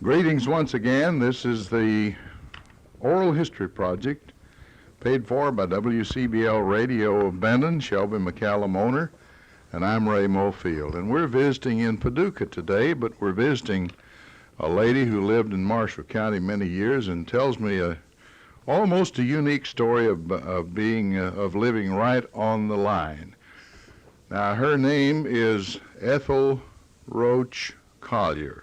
Greetings once again. This is the Oral History Project, paid for by WCBL Radio of Benton, Shelby McCallum owner, and I'm Ray Mofield. And we're visiting in Paducah today, but we're visiting a lady who lived in Marshall County many years and tells me almost a unique story of living right on the line. Now, her name is Ethyl Roach Collier,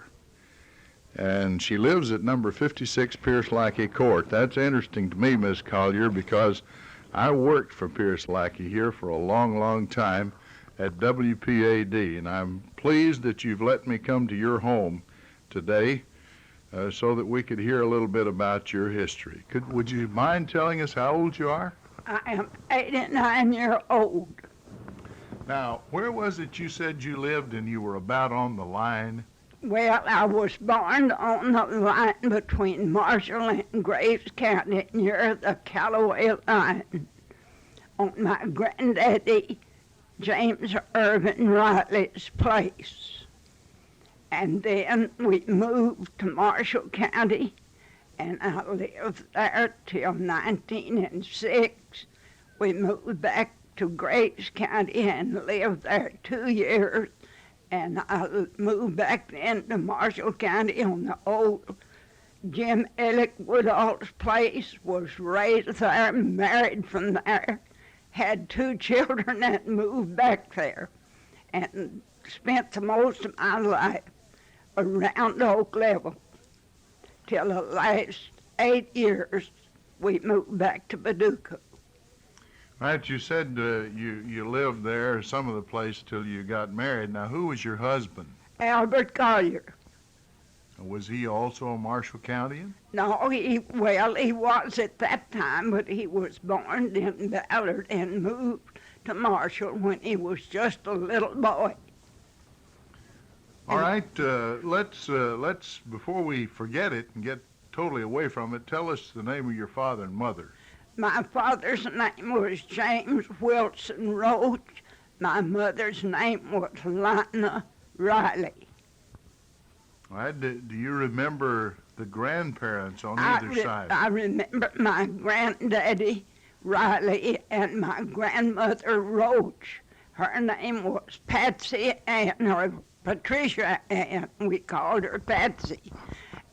and she lives at number 56 Pierce Lackey Court. That's interesting to me, Miss Collier, because I worked for Pierce Lackey here for a long, long time at WPAD, and I'm pleased that you've let me come to your home today so that we could hear a little bit about your history. Would you mind telling us how old you are? I am 89 years old. Now, where was it you said you lived and you were about on the line? Well, I was born on the line between Marshall and Graves County near the Callaway line on my granddaddy, James Irvin Riley's place. And then we moved to Marshall County, and I lived there till 1906. We moved back to Graves County and lived there 2 years, and I moved back then to Marshall County on the old Jim Ellick Woodall's place, was raised there, married from there, had 2 children and moved back there, and spent the most of my life around Oak Level till the last 8 years we moved back to Paducah. Right, you said you lived there, some of the place, till you got married. Now, who was your husband? Albert Collier. Was he also a Marshall Countyan? No, he was at that time, but he was born in Ballard and moved to Marshall when he was just a little boy. All right, let's before we forget it and get totally away from it, tell us the name of your father and mother. My father's name was James Wilson Roach. My mother's name was Lina Riley. All right, do you remember the grandparents on either side? I remember my granddaddy Riley and my grandmother Roach. Her name was Patsy Ann, or Patricia Ann, we called her Patsy.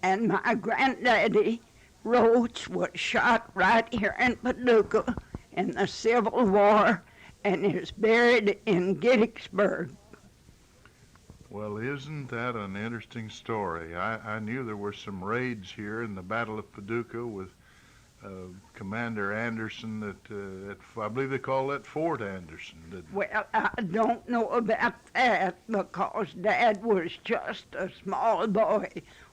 And my granddaddy Roach was shot right here in Paducah in the Civil War and is buried in Gettysburg. Well, isn't that an interesting story? I knew there were some raids here in the Battle of Paducah with Commander Anderson at I believe they call that Fort Anderson. Well, I don't know about that because Dad was just a small boy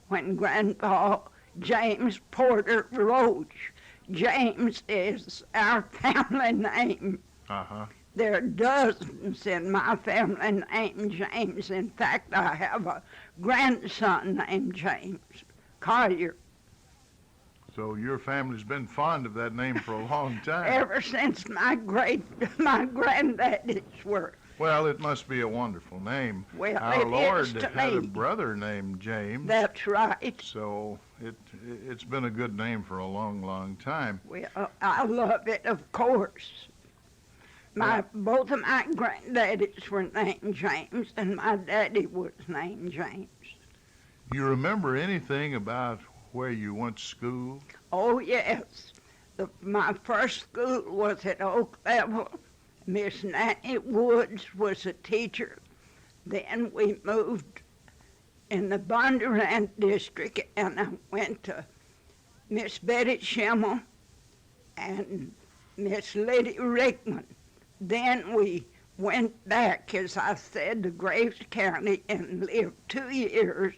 when Grandpa James Porter Roach. James is our family name. Uh-huh. There are dozens in my family named James. In fact, I have a grandson named James Collier. So your family's been fond of that name for a long time. Ever since my granddaddies were. Well, it must be a wonderful name. Well, our it Lord is to had me. a brother named James. That's right. So it's been a good name for a long, long time. Well, I love it, of course. Both of my granddaddies were named James, and my daddy was named James. You remember anything about where you went to school? Oh, yes. My first school was at Oak Level. Miss Nanny Woods was a teacher. Then we moved in the Bondurant district, and I went to Miss Betty Schimmel and Miss Liddy Rickman. Then we went back, as I said, to Graves County and lived 2 years,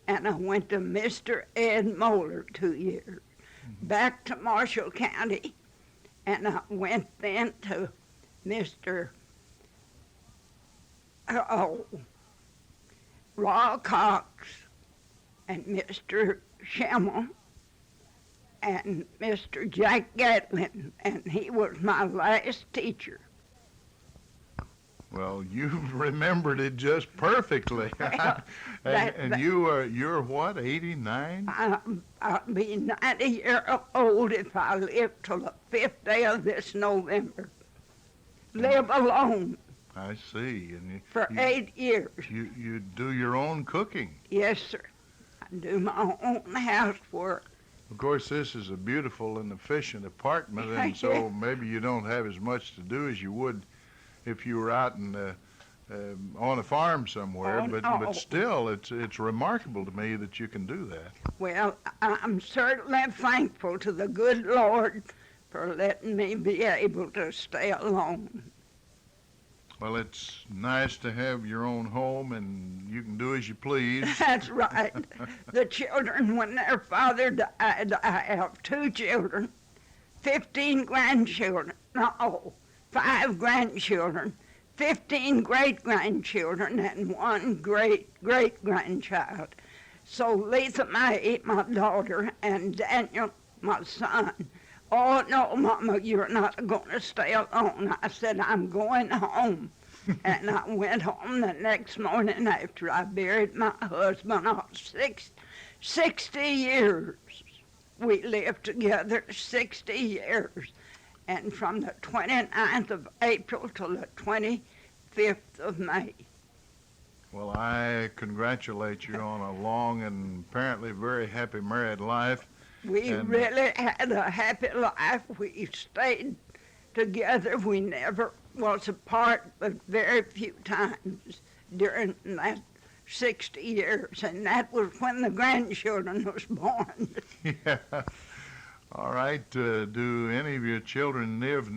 and I went to Mr. Ed Moeller 2 years. Back to Marshall County, and I went then to Mr. Raw Cox and Mr. Schimmel and Mr. Jack Gatlin, and he was my last teacher. Well, you've remembered it just perfectly. And you're what, 89? I'll be 90 years old if I live till the 5th day of this November. Live alone I see. And for 8 years. you do your own cooking. Yes, sir. I do my own housework. Of course, this is a beautiful and efficient apartment, and so maybe you don't have as much to do as you would if you were out on a farm somewhere. Oh, but no. still, it's remarkable to me that you can do that. Well, I'm certainly thankful to the good Lord for letting me be able to stay alone. Well, it's nice to have your own home, and you can do as you please. That's right. The children, when their father died, I have 2 children, 15 grandchildren, no, 5 grandchildren, 15 great-grandchildren, and 1 great-great-grandchild. So Lisa Mae, my daughter, and Daniel, my son. Oh, no, Mama, you're not going to stay alone. I said, I'm going home. And I went home the next morning after I buried my husband of 60 years. We lived together 60 years. And from the 29th of April till the 25th of May. Well, I congratulate you on a long and apparently very happy married life. We really had a happy life. We stayed together. We never was apart but very few times during that 60 years, and that was when the grandchildren was born. Yeah. All right. Do any of your children live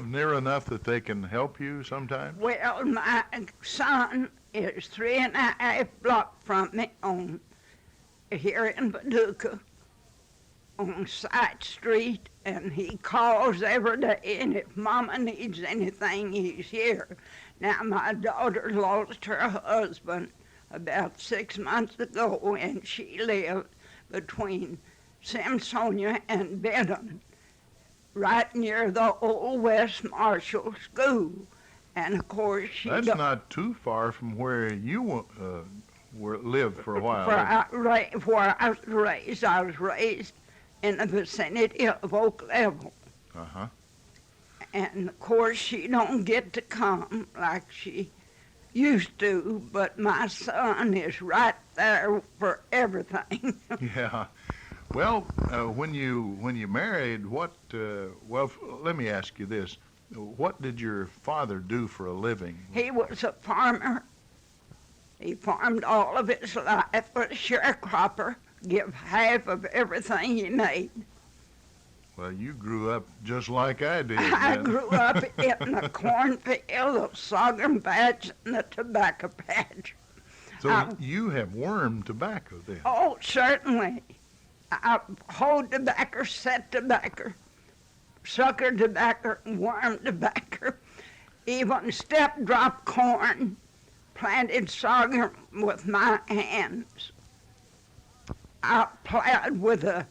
near enough that they can help you sometime? Well, my son is 3.5 blocks from me here in Paducah on Side Street, and he calls every day, and if Mama needs anything, he's here. Now, my daughter lost her husband about 6 months ago, and she lived between Samsonia and Benton, right near the old West Marshall School. And of course, That's not too far from where you lived for a while. Where I was raised in the vicinity of Oak Level. Uh-huh. And of course, she don't get to come like she used to, but my son is right there for everything. Yeah. Well, when you married, let me ask you this. What did your father do for a living? He was a farmer. He farmed all of his life, was a sharecropper, give half of everything he made. Well, you grew up just like I did. I grew up in the cornfield, the sorghum patch, and the tobacco patch. So you have wormed tobacco then? Oh, certainly. I hoed tobacco, set tobacco, sucker tobacco, worm tobacco, even step-drop corn, planted sorghum with my hands. I plowed with a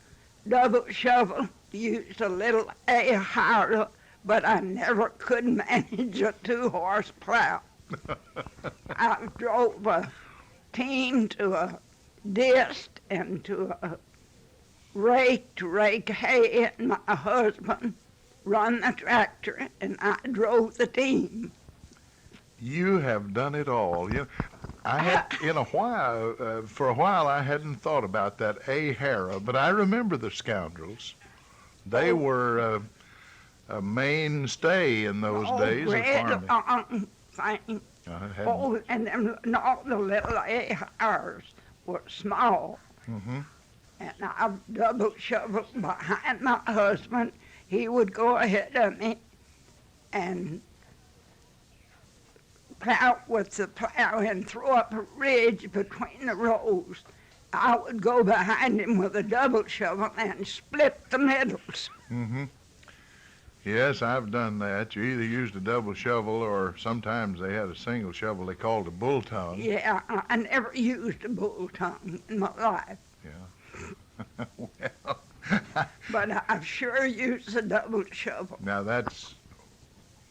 double shovel, used a little hay-harrow, but I never could manage a 2-horse plow. I drove a team to a disc and to a rake to rake hay, and my husband run the tractor, and I drove the team. You have done it all. You know, for a while, I hadn't thought about that hay-harrow, but I remember the scoundrels. They were a mainstay in those days of farming. Thing. And then all the little hay-harrows were small. Mm-hmm. And I double shoveled behind my husband. He would go ahead of me and plow with the plow and throw up a ridge between the rows. I would go behind him with a double shovel and split the middles. Mm-hmm. Yes, I've done that. You either used a double shovel or sometimes they had a single shovel they called a bull tongue. Yeah, I never used a bull tongue in my life. Yeah. But I've sure used a double shovel. Now that's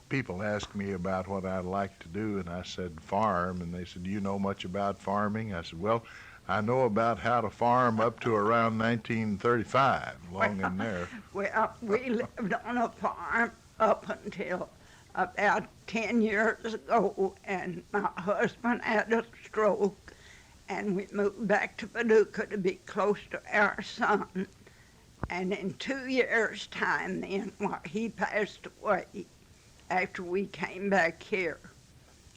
people ask me about what I like to do, and I said farm, and they said, "Do you know much about farming?" I said, "Well, I know about how to farm up to around 1935, long in there." Well, we lived on a farm up until about 10 years ago, and my husband had a stroke, and we moved back to Paducah to be close to our son. And in 2 years' time then, he passed away after we came back here.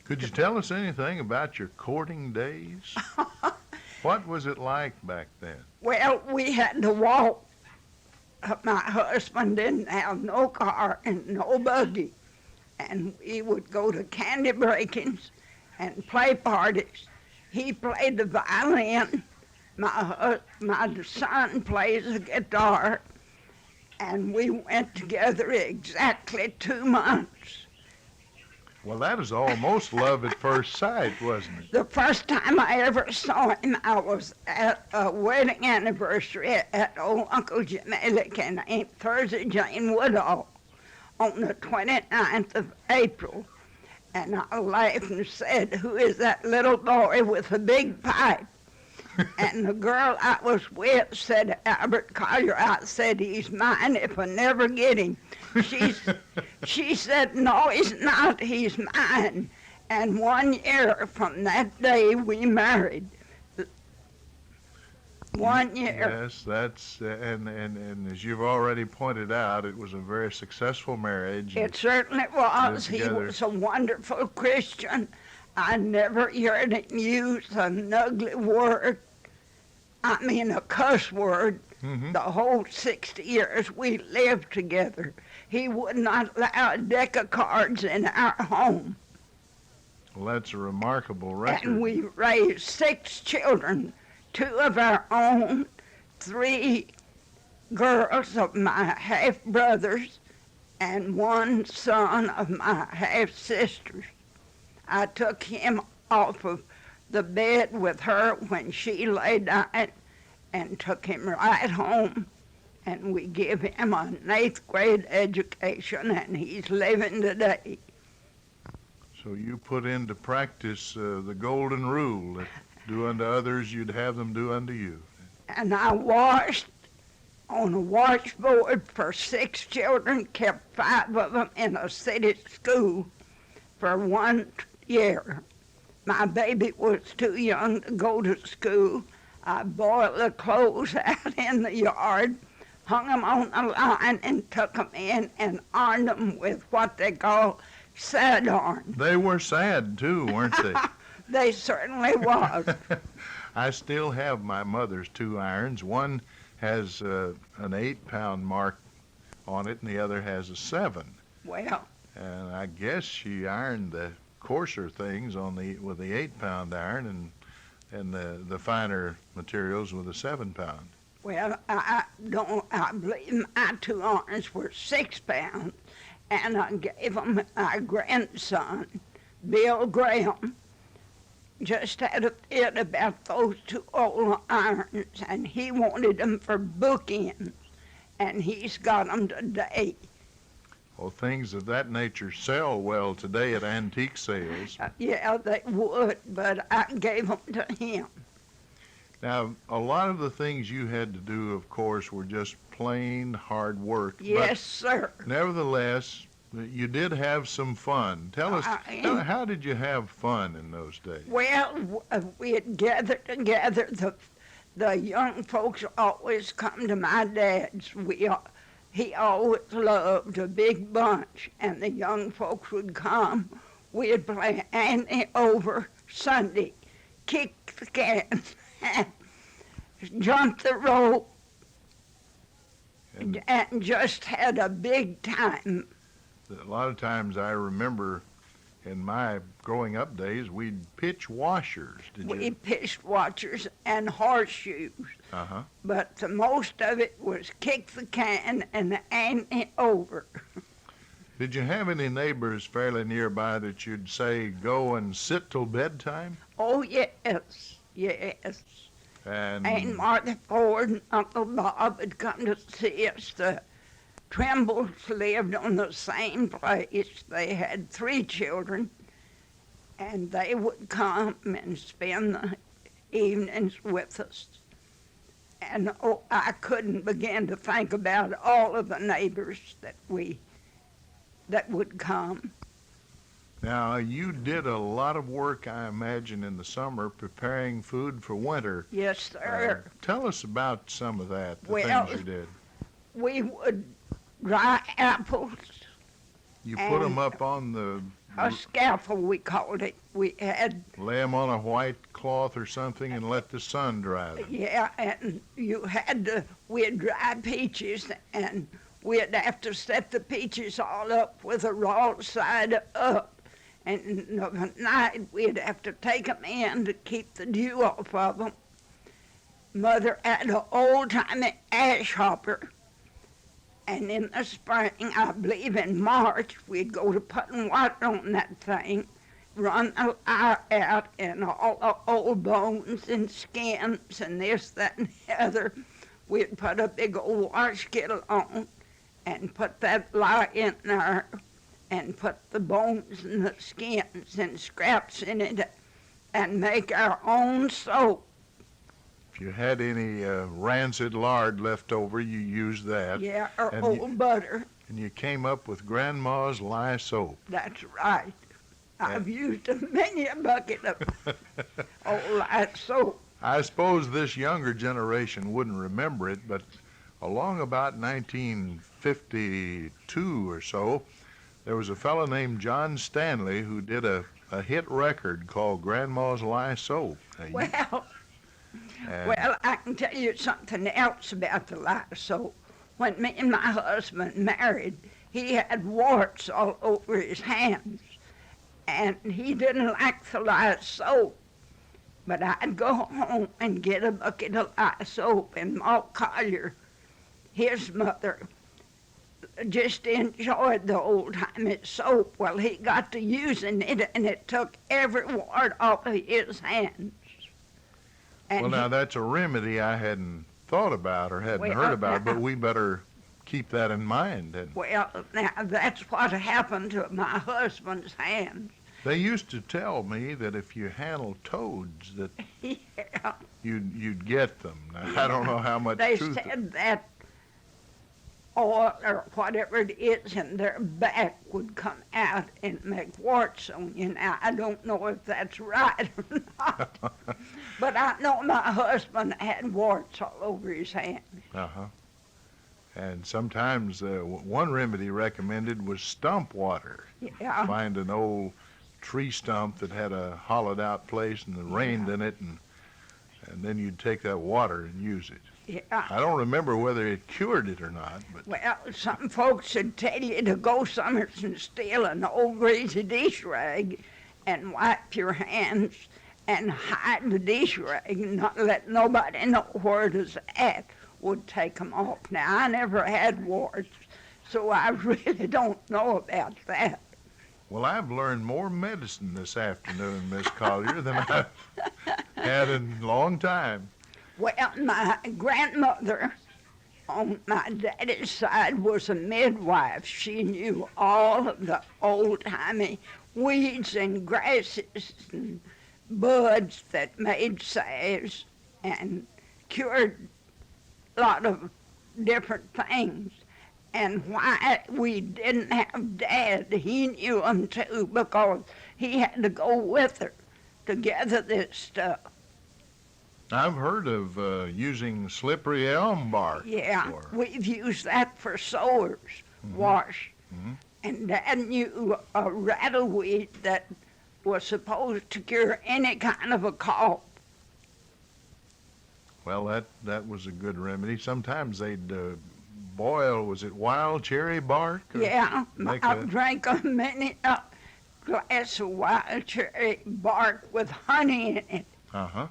Could you tell us anything about your courting days? What was it like back then? Well, we had to walk. My husband didn't have no car and no buggy. And we would go to candy breakings and play parties. He played the violin. My son plays the guitar. And we went together exactly 2 months. Well, that is almost love at first sight, wasn't it? The first time I ever saw him, I was at a wedding anniversary at old Uncle Jim Ellick and Aunt Thursday Jane Woodall on the 29th of April. And I laughed and said, "Who is that little boy with the big pipe?" And the girl I was with said, "Albert Collier." I said, "He's mine if I never get him." She said, "No, he's not. He's mine." And 1 year from that day, we married. 1 year. Yes, that's and as you've already pointed out, it was a very successful marriage. It certainly was. He was a wonderful Christian. I never heard him use an ugly word. I mean a cuss word. Mm-hmm. The whole 60 years we lived together. He would not allow a deck of cards in our home. Well, that's a remarkable record. And we raised 6 children, 2 of our own, 3 girls of my half-brothers, and 1 son of my half-sisters. I took him off of the bed with her when she lay down and took him right home, and we give him an 8th grade education, and he's living today. So you put into practice the golden rule that do unto others, you'd have them do unto you. And I washed on a washboard for 6 children, kept 5 of them in a city school for 1 year. My baby was too young to go to school. I boiled the clothes out in the yard, hung them on a line, and took them in and ironed them with what they call sad iron. They were sad, too, weren't they? They certainly was. I still have my mother's 2 irons. One has an 8-pound mark on it, and the other has a 7. Well, And I guess she ironed the coarser things with the 8-pound iron, and the finer materials with a 7-pound. well, I believe my 2 irons were 6 pounds, and I gave them my grandson, Bill Graham, just had a fit about those 2 old irons, and he wanted them for bookends, and he's got them today. Well, things of that nature sell well today at antique sales. Yeah, they would, but I gave them to him. Now, a lot of the things you had to do, of course, were just plain hard work. Yes, sir. But nevertheless, you did have some fun. Tell us, how did you have fun in those days? Well, we'd gather together. The young folks always come to my dad's. He always loved a big bunch, and the young folks would come. We'd play ante over Sunday, kick the can, jump the rope, and just had a big time. A lot of times I remember in my growing up days, we'd pitch washers. We pitched washers and horseshoes. Uh-huh. But the most of it was kick the can and ante over. Did you have any neighbors fairly nearby that you'd say, go and sit till bedtime? Oh, yes, yes. And Aunt Martha Ford and Uncle Bob had come to see us. Trimbles lived on the same place. They had 3 children, and they would come and spend the evenings with us. And I couldn't begin to think about all of the neighbors that would come. Now, you did a lot of work, I imagine, in the summer preparing food for winter. Yes, sir. Tell us about some of that, the Well, things you did. We would dry apples, You put them up on a scaffold we called it. We had, lay them on a white cloth or something and let the sun dry them. yeah, and we'd dry peaches, and we'd have to set the peaches all up with a raw side up. And at night, we'd have to take them in to keep the dew off of them. Mother had an old-timey ash hopper. And in the spring, I believe in March, we'd go to putting water on that thing, run the fire out, and all the old bones and skins and this, that, and the other. We'd put a big old wash kettle on and put that lye in there and put the bones and the skins and scraps in it and make our own soap. If you had any rancid lard left over, you used that. Yeah, or And old butter. And you came up with Grandma's lye soap. That's right. I've used many a bucket of old lye soap. I suppose this younger generation wouldn't remember it, but along about 1952 or so, there was a fellow named John Stanley who did a hit record called Grandma's Lye Soap. Well, I can tell you something else about the lye soap. When me and my husband married, he had warts all over his hands, and he didn't like the lye soap. But I'd go home and get a bucket of lye soap, and Ma Collier, his mother, just enjoyed the old-timey soap. Well, he got to using it, and it took every wart off of his hands. And well, now that's a remedy I hadn't thought about or hadn't heard about, but we better keep that in mind. And well, now that's what happened to my husband's hands. they used to tell me that if you handle toads, that Yeah, you'd get them. Now, I don't know how much they truth. said that oil or whatever it is in their back would come out and make warts on you. Now, I don't know if that's right or not, but I know my husband had warts all over his hands. Uh-huh. And sometimes one remedy recommended was stump water. Yeah, Find an old tree stump that had a hollowed out place and it rained in it, and then you'd take that water and use it. yeah. I don't remember whether it cured it or not, but Well, some folks would tell you to go somewhere and steal an old greasy dish rag and wipe your hands and hide the dish rag and not let nobody know where it is at, would take them off. Now, I never had warts, so I really don't know about that. well, I've learned more medicine this afternoon, Miss Collier, than I've had in a long time. Well, my grandmother on my daddy's side was a midwife. She knew all of the old-timey weeds and grasses and buds that made salves and cured a lot of different things. And why we didn't have Dad, he knew them too, because he had to go with her to gather this stuff. I've heard of using slippery elm bark. Yeah, before. we've used that for sores, wash. Mhm. And Dad knew a rattleweed that was supposed to cure any kind of a cough. Well, that was a good remedy. Sometimes they'd boil, was it wild cherry bark? Or Yeah, make I've drank a many glass of wild cherry bark with honey in it. Uh-huh.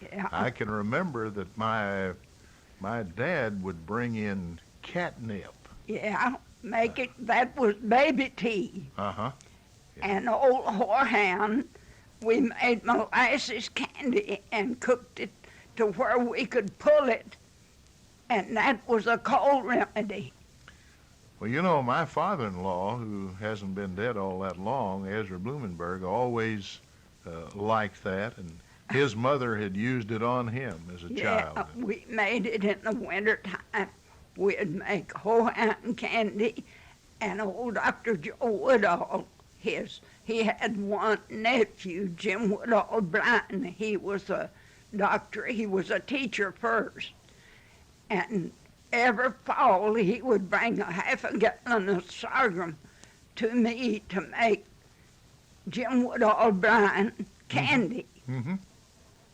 Yeah, I can remember that my dad would bring in catnip. yeah, that was baby tea. Uh-huh. And old whorehound, we made molasses candy and cooked it to where we could pull it, and that was a cold remedy. Well, you know, my father-in-law, who hasn't been dead all that long, Ezra Blumenberg, always liked that, and his mother had used it on him as a Yeah, child. we made it in the winter time. We'd make Hawaiian candy, and old Dr. Joe Woodall, he had one nephew, Jim Woodall Bryan. He was a doctor. He was a teacher first. And every fall he would bring a half a gallon of sorghum to me to make Jim Woodall Bryan candy. Mm-hmm.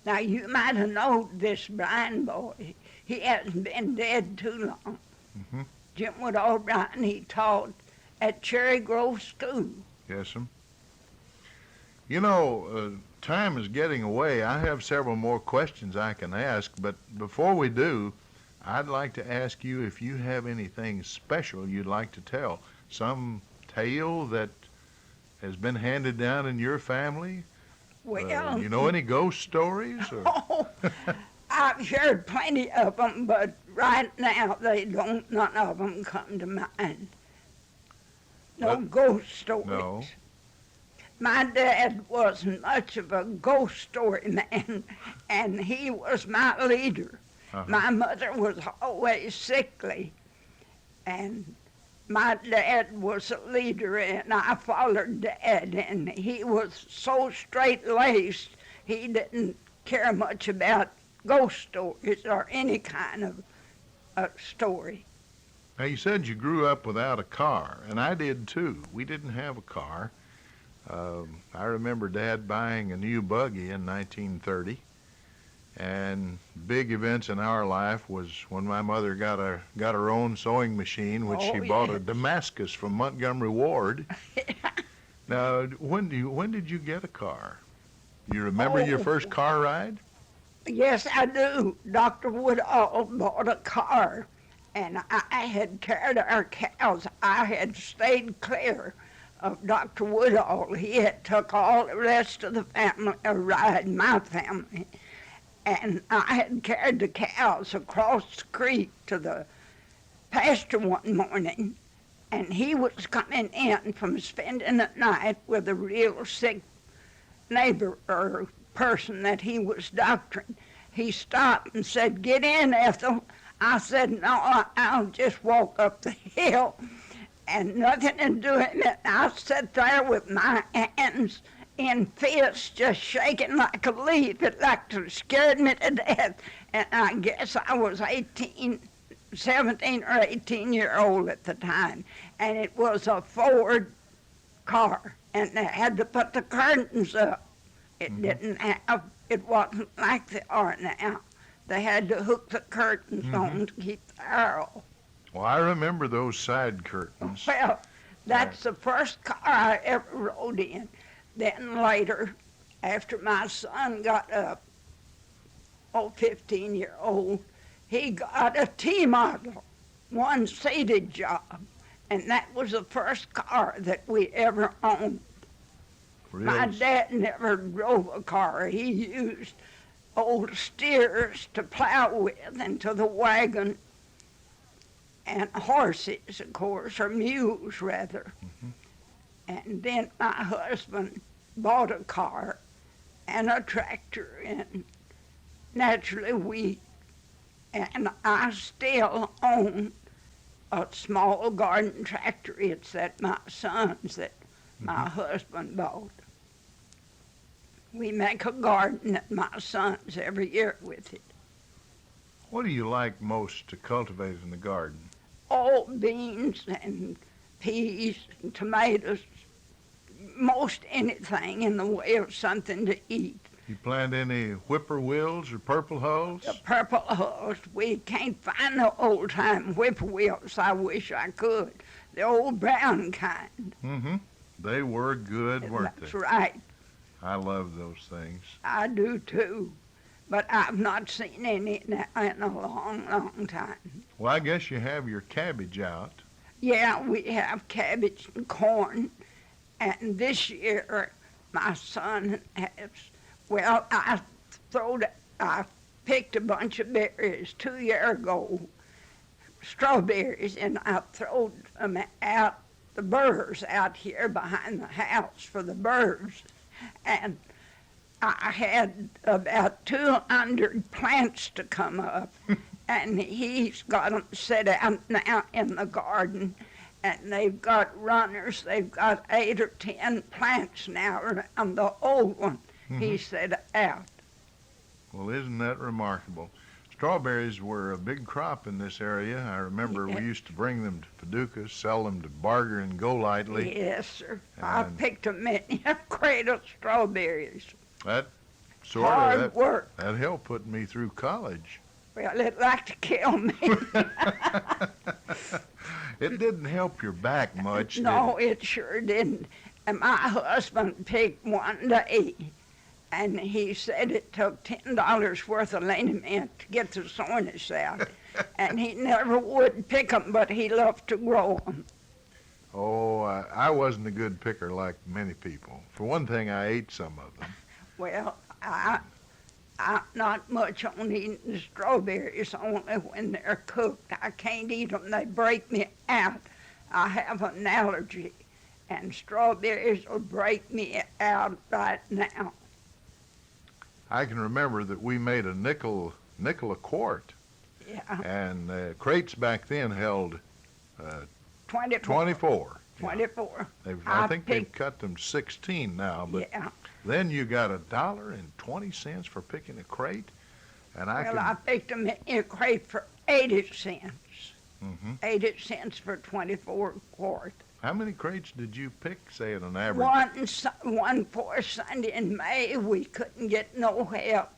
Now you might have known this Bryan boy. He hasn't been dead too long. Mm-hmm. Jim Woodall Bryan, he taught at Cherry Grove School. Yes, sir. You know, time is getting away. I have several more questions I can ask, but before we do, I'd like to ask you if you have anything special you'd like to tell. Some tale that has been handed down in your family? Well, You know any ghost stories? Or? oh, I've heard plenty of them, but right now none of them come to mind. No ghost stories. No. My dad wasn't much of a ghost story man, and he was my leader. Uh-huh. My mother was always sickly, and my dad was a leader, and I followed Dad, and he was so straight-laced, he didn't care much about ghost stories or any kind of story. Now, you said you grew up without a car, and I did too. We didn't have a car. I remember Dad buying a new buggy in 1930, and big events in our life was when my mother got her own sewing machine, which she bought a Damascus from Montgomery Ward. Now, when did you get a car? You remember your first car ride? Yes, I do. Dr. Woodall bought a car, and I had carried our cows. I had stayed clear of Dr. Woodall. He had took all the rest of the family a ride, my family. And I had carried the cows across the creek to the pasture one morning, and he was coming in from spending the night with a real sick neighbor or person that he was doctoring. He stopped and said, "Get in, Ethyl." I said, "No, I'll just walk up the hill." And nothing to do with it. I sat there with my hands in fists, just shaking like a leaf. It scared me to death. And I guess I was 17 or 18-year-old at the time. And it was a Ford car. And they had to put the curtains up. It wasn't like they are now. They had to hook the curtains on to keep the air off. Well, I remember those side curtains. Well, that's the first car I ever rode in. Then later, after my son got up, 15-year-old, he got a T-model, one-seated job, and that was the first car that we ever owned. Really? My dad never drove a car. He used old steers to plow with and to the wagon, and horses, of course, or mules, rather. Mm-hmm. And then my husband bought a car and a tractor, and naturally and I still own a small garden tractor. It's that my son's that my husband bought. We make a garden at my son's every year with it. What do you like most to cultivate in the garden? All beans and peas and tomatoes, most anything in the way of something to eat. You plant any whippoorwills or purple hulls? The purple hulls, we can't find the old-time whippoorwills. I wish I could. The old brown kind. Mm-hmm. They were good, weren't That's they? right. I love those things. I do too. But I've not seen any in a long, long time. Well, I guess you have your cabbage out. Yeah, we have cabbage and corn. And this year, my son has, well, I picked a bunch of berries 2 years ago, strawberries, and I throwed them out, the burrs out here behind the house for the birds. And I had about 200 plants to come up, and he's got them set out now in the garden, and they've got runners. They've got 8 or 10 plants now around the old one he set out. Well, isn't that remarkable? Strawberries were a big crop in this area. I remember we used to bring them to Paducah, sell them to Barger and Golightly. Yes, sir. I picked a many a crate of strawberries. That Hard work. That helped put me through college. Well, it'd like to kill me. It didn't help your back much, No, did it? it sure didn't. And my husband picked one day, and he said it took $10 worth of liniment to get the soreness out. And he never would pick them, but he loved to grow them. Oh, I wasn't a good picker like many people. For one thing, I ate some of them. Well, I'm not much on eating the strawberries, only when they're cooked. I can't eat them. They break me out. I have an allergy, and strawberries will break me out right now. I can remember that we made a nickel a quart, Yeah, and crates back then held 24. 24. 24. I think they've cut them 16 now, but Yeah. then you got $1.20 for picking a crate, and I picked them in a crate for 80 cents. Mhm. 80 cents for 24 quart. How many crates did you pick, say, at an average? One poor Sunday in May, we couldn't get no help.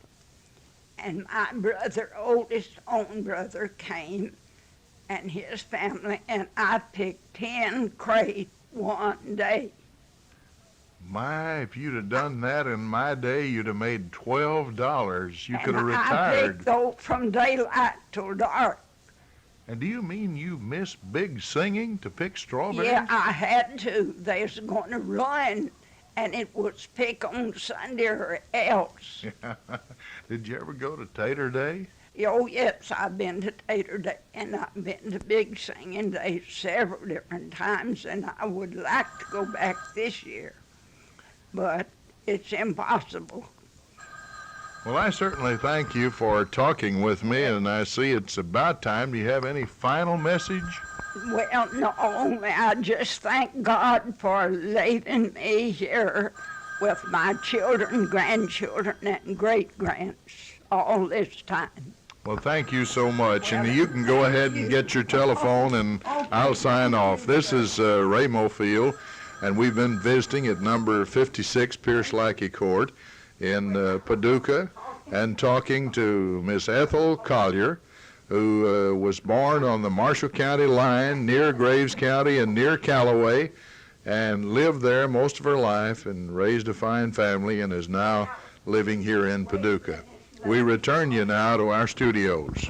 And my brother, oldest own brother, came, and his family, and I picked 10 crates one day. My, if you'd have done that in my day, you'd have made $12. You could have And I retired. picked those from daylight till dark. And do you mean you missed big singing to pick strawberries? Yeah, I had to. They was going to run, and it was pick on Sunday or else. Did you ever go to Tater Day? Oh, yes, I've been to Tater Day, and I've been to Big Singing Day several different times, and I would like to go back this year, but it's impossible. Well, I certainly thank you for talking with me, and I see it's about time. Do you have any final message? Well, no, only I just thank God for leaving me here with my children, grandchildren, and great-grands all this time. Well, thank you so much. And you can go ahead and get your telephone, and I'll sign off. This is Ray Mofield, and we've been visiting at number 56 Pierce Lackey Court in Paducah and talking to Miss Ethyl Collier, who was born on the Marshall County line near Graves County and near Callaway, and lived there most of her life and raised a fine family and is now living here in Paducah. We return you now to our studios.